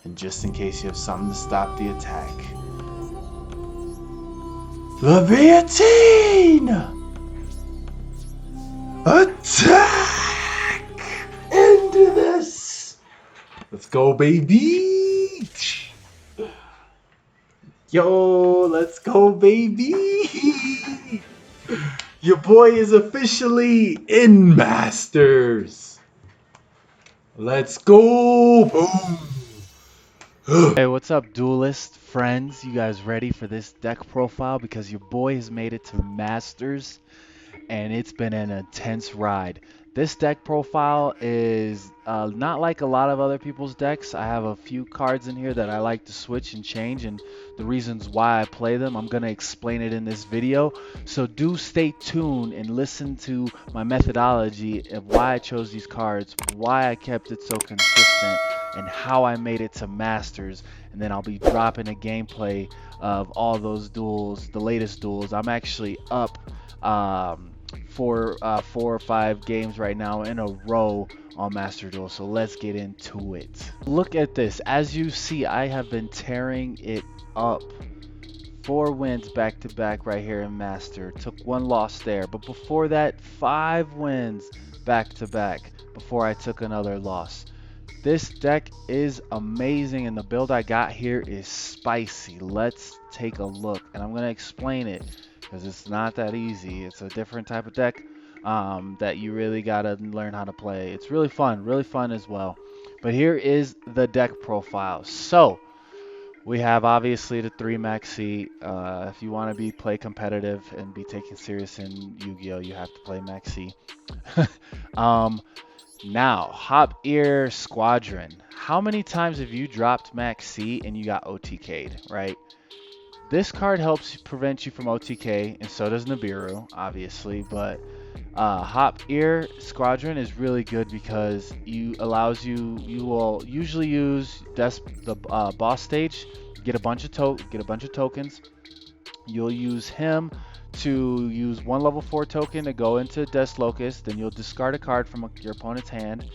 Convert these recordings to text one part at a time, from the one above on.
and just in case you have something to stop the attack. Leviatine! Attack! Into this! Let's go, baby! Yo, let's go, baby! Your boy is officially in Masters! Let's go! Boom! Hey, what's up, duelist friends? You guys ready for this deck profile? Because your boy has made it to Masters, and it's been an intense ride. This deck profile is not like a lot of other people's decks. I have a few cards in here that I like to switch and change, and the reasons why I play them, I'm going to explain it in this video. So do stay tuned and listen to my methodology of why I chose these cards, why I kept it so consistent, and how I made it to Masters. And then I'll be dropping a gameplay of all those duels, the latest duels. I'm actually up four or five games right now in a row on Master Duel, so let's get into it. Look at this. As you see, I have been tearing it up. 4 wins back to back right here in Master. Took 1 loss there, but before that 5 wins back to back before I took another loss. This deck is amazing, and the build I got here is spicy. Let's take a look, and I'm going to explain it because it's not that easy. It's a different type of deck that you really got to learn how to play. It's really fun as well. But here is the deck profile. So we have obviously the 3 Maxi. If you want to play competitive and be taken serious in Yu-Gi-Oh, you have to play Maxi. Now, Hop Ear Squadron. How many times have you dropped Max C and you got OTK'd, right? This card helps prevent you from OTK, and so does Nibiru, obviously, but Hop Ear Squadron is really good because you will usually use the boss stage, get a bunch of tokens. You'll use him to use 1 level 4 token to go into Death Locust, then you'll discard a card from your opponent's hand,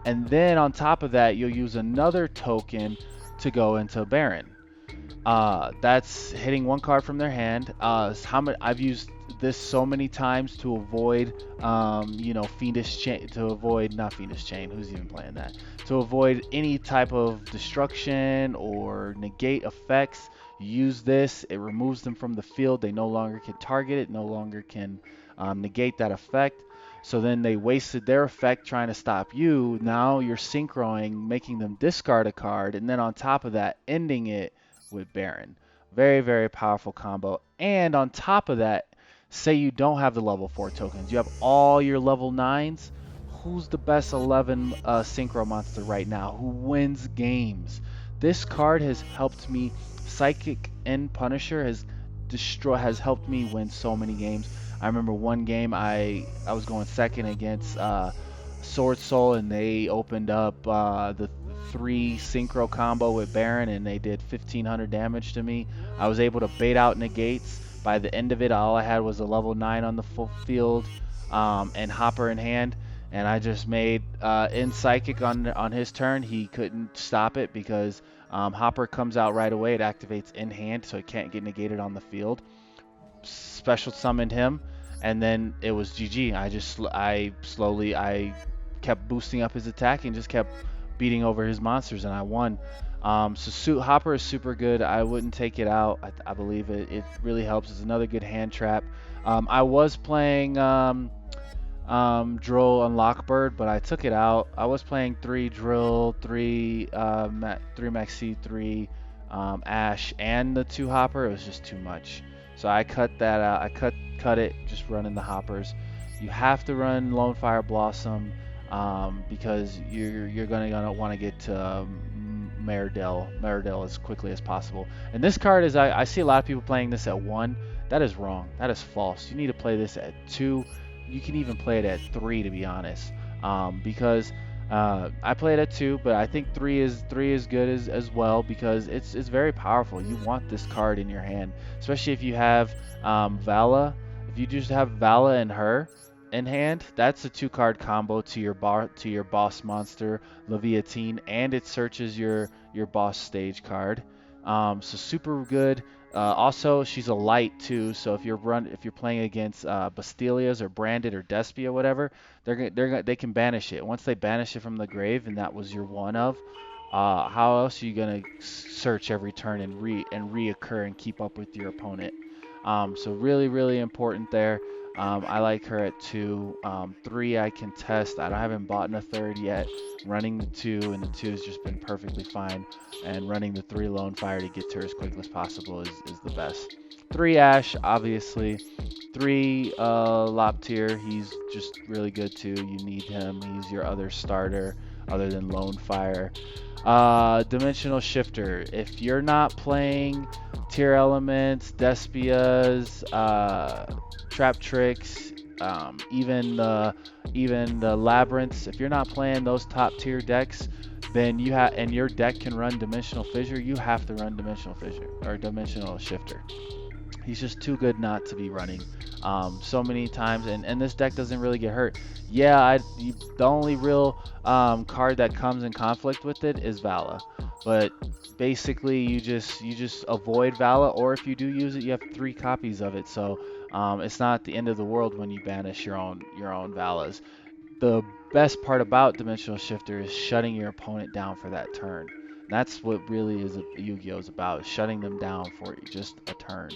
and then on top of that you'll use another token to go into Baron. That's hitting 1 card from their hand. I've used this so many times to avoid Fiendish Chain, not Fiendish Chain, who's even playing that, to avoid any type of destruction or negate effects. Use this, it removes them from the field. They no longer can target it, no longer can negate that effect. So then they wasted their effect trying to stop you. Now you're synchroing, making them discard a card, and then on top of that, ending it with Baron. Very powerful combo. And on top of that, say you don't have the level 4 tokens, you have all your level 9s. Who's the best 11 synchro monster right now? Who wins games? This card has helped me. Psychic and Punisher has helped me win so many games. I remember one game I was going second against Sword Soul, and they opened up the 3 synchro combo with Baron, and they did 1500 damage to me. I was able to bait out negates. By the end of it, all I had was a level 9 on the full field and Hopper in hand, and I just made in Psychic on his turn. He couldn't stop it because Hopper comes out right away. It activates in hand, so it can't get negated on the field. Special summoned him, and then it was GG. I kept boosting up his attack and just kept beating over his monsters, and I won. Hopper is super good. I wouldn't take it out. I believe it really helps. It's another good hand trap. I was playing Drill Unlockbird, but I took it out. I was playing 3 Drill, 3 Maxi, 3 Ash, and the 2 Hopper. It was just too much, so I cut that out. I cut it, just running the Hoppers. You have to run Lone Fire Blossom because you're gonna want to get to Meridell as quickly as possible. And this card is, I see a lot of people playing this at 1. That is wrong. That is false. You need to play this at 2. You can even play it at 3, to be honest, because I play it at 2, but I think 3 is good as well, because it's very powerful. You want this card in your hand, especially if you have Vala. If you just have Vala and her, in hand, that's a 2-card combo to your boss monster Leviatine, and it searches your boss stage card. So super good. Also, she's a light too, so if you're playing against Bastilias or Branded or Despia or whatever, they can banish it. Once they banish it from the grave, and that was your one of, how else are you gonna search every turn and reoccur and keep up with your opponent? So really, really important there. I like her at 2. 3 I can test. I haven't bought in a third yet. Running the 2, and the 2 has just been perfectly fine. And running the 3 lone fire to get to her as quickly as possible is the best. 3 Ash, obviously. 3 Loptier, he's just really good too. You need him. He's your other starter other than lone fire. Dimensional Shifter. If you're not playing tier elements, Despias, trap tricks, even the labyrinths. If you're not playing those top tier decks, then and your deck can run Dimensional Fissure. You have to run Dimensional Fissure or Dimensional Shifter. He's just too good not to be running so many times, and this deck doesn't really get hurt. Yeah, the only real card that comes in conflict with it is Vala, but basically you just avoid Vala, or if you do use it, you have 3 copies of it, so it's not the end of the world when you banish your own Valas. The best part about Dimensional Shifter is shutting your opponent down for that turn. That's what really is Yu-Gi-Oh is about, shutting them down for just a turn.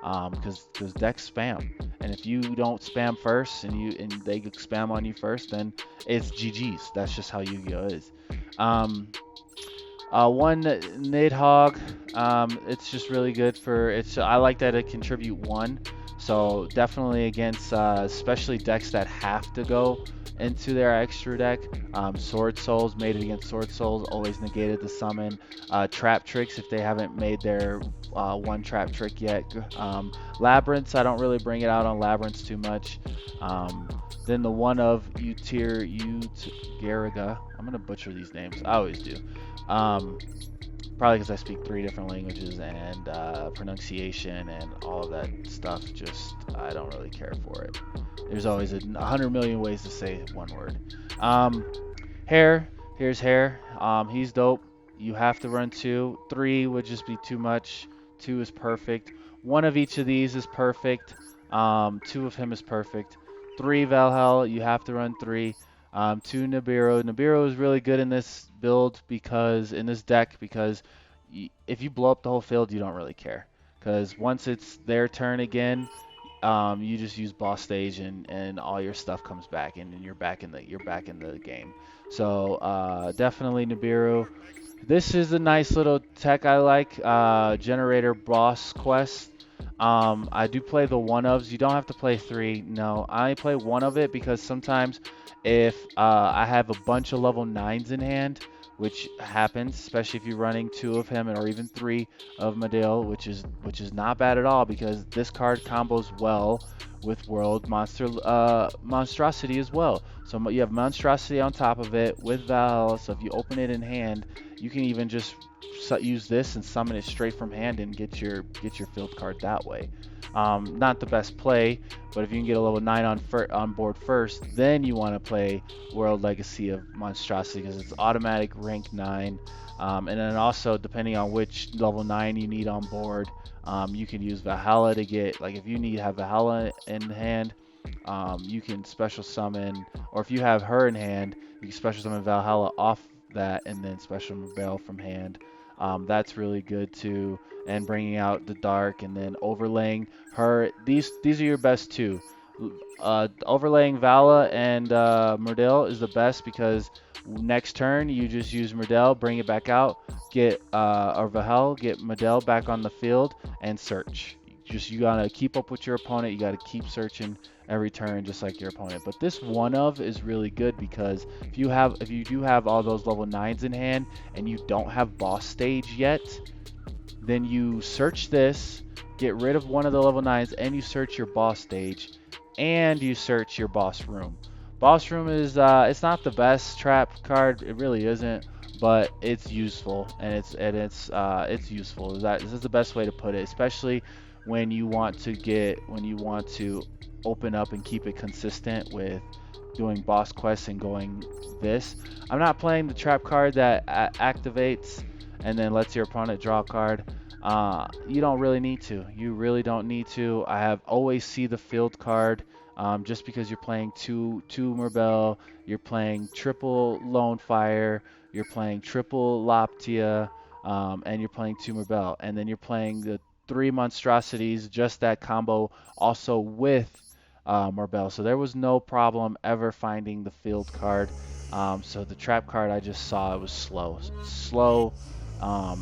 Because decks spam, and if you don't spam first and they spam on you first, then it's GG's. That's just how Yu-Gi-Oh is. One Nidhogg, it's just really good for it's. I like that it contribute 1, so definitely against especially decks that have to go into their extra deck. Sword Souls made it against Sword Souls, always negated the summon. Trap Tricks if they haven't made their 1 trap trick yet. Labyrinths, I don't really bring it out on Labyrinths too much. Then the one of Gariga. I'm gonna butcher these names. I always do. Probably because I speak 3 different languages, and pronunciation and all of that stuff, just I don't really care for it. There's always 100 million ways to say one word. Hair, here's Hair. He's dope. You have to run 2. 3 would just be too much. 2 is perfect. 1 of each of these is perfect. 2 of him is perfect. 3 Valhalla, you have to run 3. 2 Nibiru. Nibiru is really good in this in this deck, because if you blow up the whole field, you don't really care. Because once it's their turn again, you just use boss stage, and all your stuff comes back, and then you're back in the game. So definitely Nibiru. This is a nice little tech I like. Generator boss quest. I do play the one ofs. You don't have to play 3. No, I play one of it because sometimes if I have a bunch of level 9s in hand, which happens, especially if you're running 2 of him or even 3 of Madil, which is not bad at all, because this card combos well with World Monstrosity as well. So you have Monstrosity on top of it with Val. So if you open it in hand, you can even just use this and summon it straight from hand and get your field card that way. Not the best play, but if you can get a level 9 on board first, then you want to play World Legacy of Monstrosity, because it's automatic rank 9. And then also, depending on which level 9 you need on board, you can use Valhalla to get, like if you have Valhalla in hand, you can special summon, or if you have her in hand, you can special summon Valhalla off that and then special Mabel from hand. That's really good too. And bringing out the dark and then overlaying her. These are your best 2. Overlaying Vala and Murdale is the best, because next turn you just use Murdale, bring it back out, get or Vahel, get Murdale back on the field and search. You gotta keep up with your opponent. You gotta keep searching every turn, just like your opponent. But this one of is really good, because if you do have all those level 9s in hand and you don't have boss stage yet, then you search this, get rid of one of the level 9s, and you search your boss stage, and you search your boss room. Boss room is it's not the best trap card, it really isn't, but it's useful, and it's useful. This is the best way to put it, especially when you want to open up and keep it consistent with doing boss quests and going this. I'm not playing the trap card that activates and then lets your opponent draw a card. You don't really need to. You really don't need to. I have always see the field card. Just because you're playing two Merbel, you're playing triple Lone Fire, you're playing triple Laptia, and you're playing two Merbel, and then you're playing the three monstrosities, just that combo, also with Marbell. So there was no problem ever finding the field card. So the trap card I just saw, it was slow. Slow.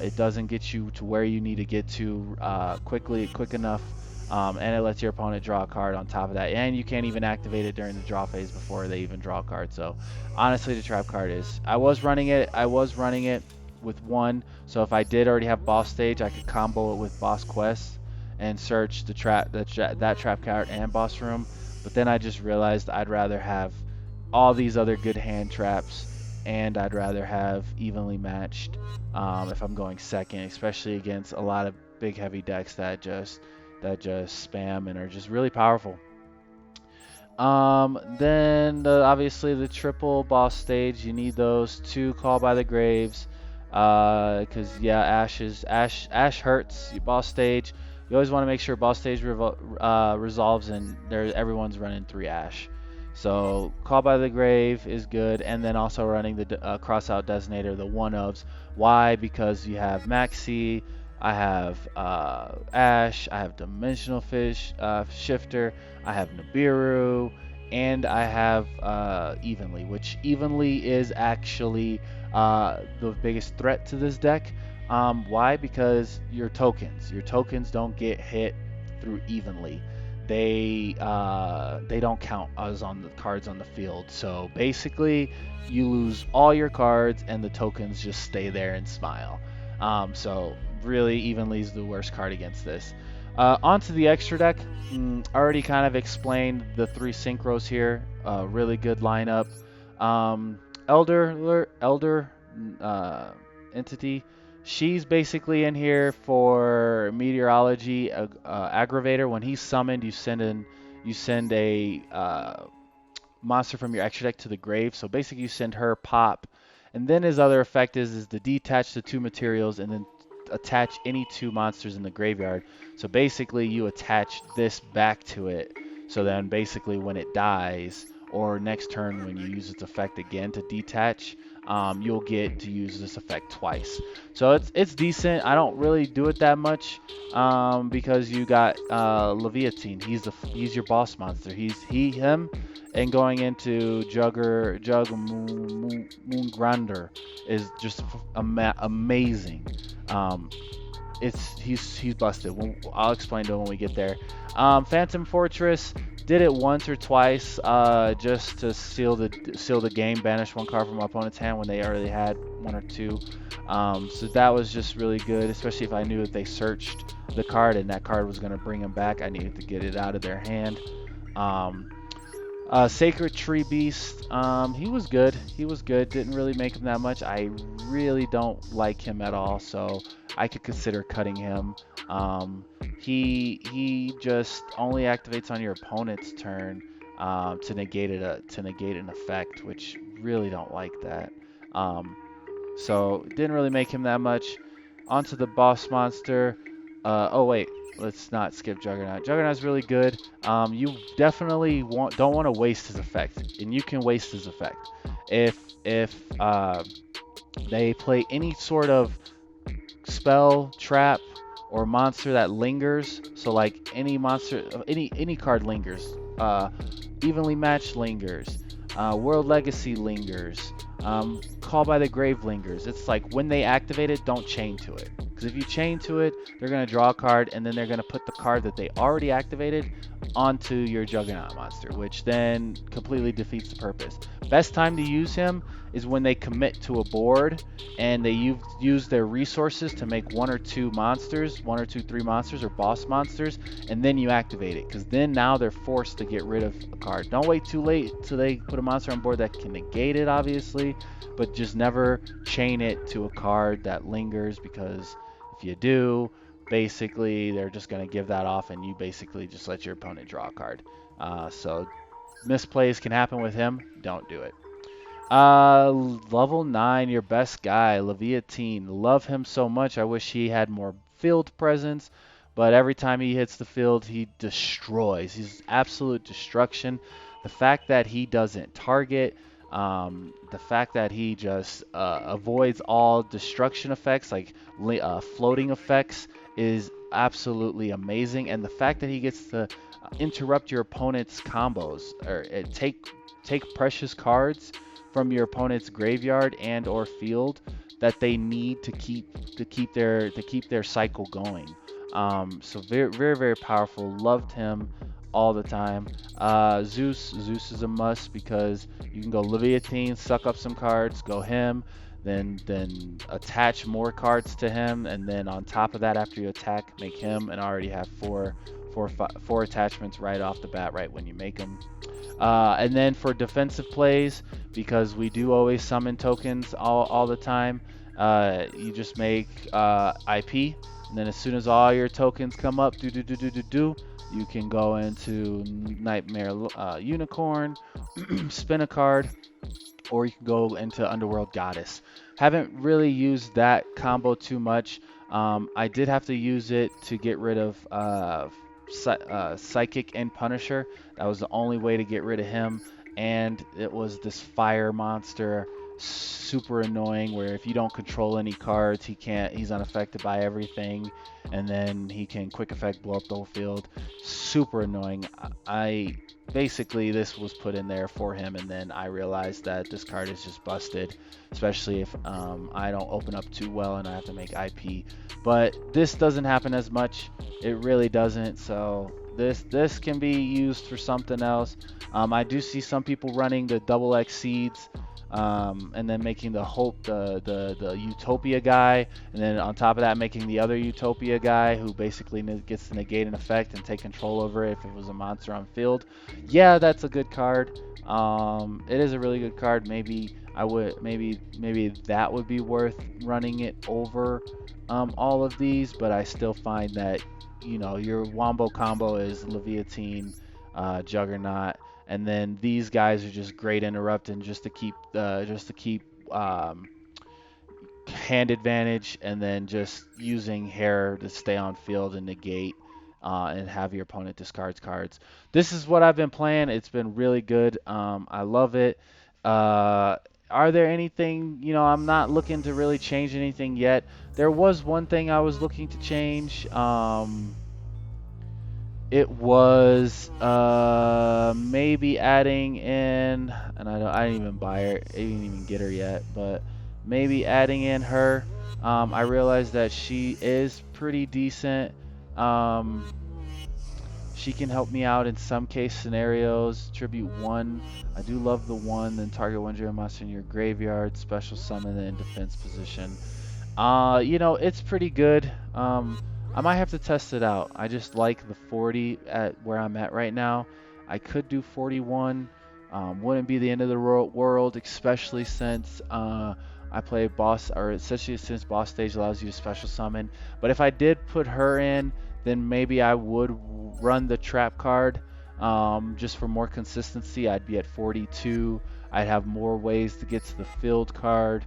It doesn't get you to where you need to get to quick enough. And it lets your opponent draw a card on top of that. And you can't even activate it during the draw phase before they even draw a card. So honestly, the trap card is. I was running it with one. So if I did already have boss stage, I could combo it with boss quests and search the that trap card and boss room. But then I just realized I'd rather have all these other good hand traps, and I'd rather have evenly matched if I'm going second, especially against a lot of big heavy decks that just spam and are just really powerful. Then obviously the triple boss stage, you need those two Call by the Graves, because yeah, Ash hurts boss stage. You always want to make sure boss stage resolves and everyone's running 3 Ash. So Call by the Grave is good, and then also running the Crossout Designator, the one ofs. Why? Because you have Maxi, I have Ash, I have Dimensional Fish Shifter, I have Nibiru, and I have Evenly, which Evenly is actually the biggest threat to this deck. Why? Because your tokens don't get hit through Evenly. They don't count as on the cards on the field. So basically, you lose all your cards, and the tokens just stay there and smile. So really, Evenly is the worst card against this. Onto the extra deck. Already kind of explained the 3 synchros here. Really good lineup. Elder entity. She's basically in here for meteorology aggravator. When he's summoned, you send a monster from your extra deck to the grave. So basically, you send her pop, and then his other effect is to detach the 2 materials and then attach any 2 monsters in the graveyard. So basically, you attach this back to it. So then basically, when it dies, or next turn when you use its effect again to detach, you'll get to use this effect twice. So it's decent. I don't really do it that much because you got Leviathan. He's your boss monster. Him, and going into Moongrander is just amazing. He's busted. I'll explain to him when we get there. Phantom Fortress, did it once or twice just to seal the game, banish 1 card from my opponent's hand when they already had 1 or 2. So that was just really good, especially if I knew that they searched the card and that card was going to bring them back. I needed to get it out of their hand. Sacred Tree Beast, he was good. Didn't really make him that much. I really don't like him at all, so I could consider cutting him. He just only activates on your opponent's turn to negate an effect, which really don't like that. So didn't really make him that much. Onto the boss monster. Oh wait, let's not skip Juggernaut. Juggernaut's really good. You definitely don't want to waste his effect, and you can waste his effect if they play any sort of spell, trap, or monster that lingers. So like any monster, any card lingers. Evenly Matched lingers. World Legacy lingers. Call by the Grave lingers. It's like when they activate it, don't chain to it. Because if you chain to it, they're going to draw a card, and then they're going to put the card that they already activated onto your Juggernaut monster, which then completely defeats the purpose. Best time to use him is when they commit to a board and they use their resources to make 1 or 2 monsters, 1 or 2, 3 monsters or boss monsters, and then you activate it, because then now they're forced to get rid of a card. Don't wait too late till they put a monster on board that can negate it, obviously, but just never chain it to a card that lingers, because if you do, basically they're just going to give that off, and you basically just let your opponent draw a card. So misplays can happen with him. Don't do it. Level 9, your best guy, Leviatine. Love him so much. I wish he had more field presence, but every time he hits the field, he destroys. He's absolute destruction. The fact that he doesn't target, the fact that he just avoids all destruction effects, like floating effects, is absolutely amazing. And the fact that he gets to interrupt your opponent's combos or take precious cards from your opponent's graveyard and or field that they need to keep their cycle going. So very very very powerful. Loved him all the time. Zeus is a must because you can go Leviatine, suck up some cards, go him, then attach more cards to him, and then on top of that, after you attack, make him, and already have four attachments right off the bat, right when you make them. And then for defensive plays, because we do always summon tokens all the time, you just make IP, and then as soon as all your tokens come up, you can go into Nightmare Unicorn, spin a card, or you can go into Underworld Goddess. Haven't really used that combo too much. I did have to use it to get rid of Psychic and Punisher. That was the only way to get rid of him. And it was this fire monster, super annoying, where if you don't control any cards, he's unaffected by everything, and then he can quick effect blow up the whole field. Super annoying. I basically this was put in there for him, and then I realized that this card is just busted, especially if I don't open up too well and I have to make IP. But this doesn't happen as much. It really doesn't. So this can be used for something else. I do see some people running the double X seeds, and then making the Utopia guy, and then on top of that making the other Utopia guy who basically gets to negate an effect and take control over it if it was a monster on field. Yeah, that's a good card. It is a really good card. Maybe I would maybe that would be worth running it over all of these, but I still find that your wombo combo is Leviatine, Juggernaut, and then these guys are just great interrupting just to keep um, hand advantage, and then just using hair to stay on field and negate, and have your opponent discards cards. This is what I've been playing. It's been really good. I love it. Uh, are there anything, I'm not looking to really change anything yet. There was one thing I was looking to change. It was maybe adding in, and I didn't even buy her, I didn't even get her yet, but maybe adding in her. I realized that she is pretty decent. Um, she can help me out in some case scenarios. Tribute 1. I do love the 1. Then target one Generaider monster in your graveyard. Special summon in defense position. It's pretty good. I might have to test it out. I just like the 40 at where I'm at right now. I could do 41. Wouldn't be the end of the world, especially since I play boss, or especially since boss stage allows you to special summon. But if I did put her in, then maybe I would run the trap card, just for more consistency. I'd be at 42. I'd have more ways to get to the field card.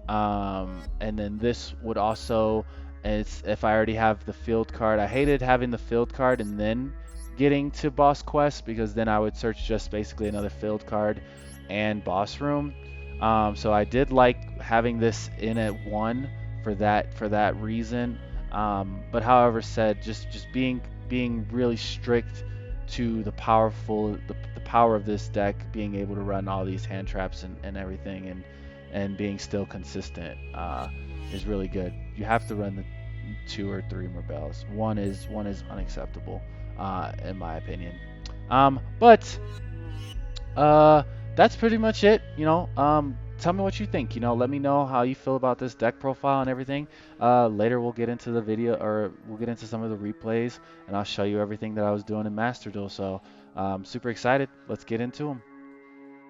And then this would also, it's if I already have the field card. I hated having the field card and then getting to boss quest, because then I would search just basically another field card and boss room. So I did like having this in at 1 for that reason. But however said, just being really strict to the power of this deck, being able to run all these hand traps and everything, and being still consistent, is really good. You have to run the 2 or 3 more bells. One is unacceptable, in my opinion. But that's pretty much it. Tell me what you think. Let me know how you feel about this deck profile and everything. Later we'll get into the video, or we'll get into some of the replays, and I'll show you everything that I was doing in Master Duel. So super excited. Let's get into them.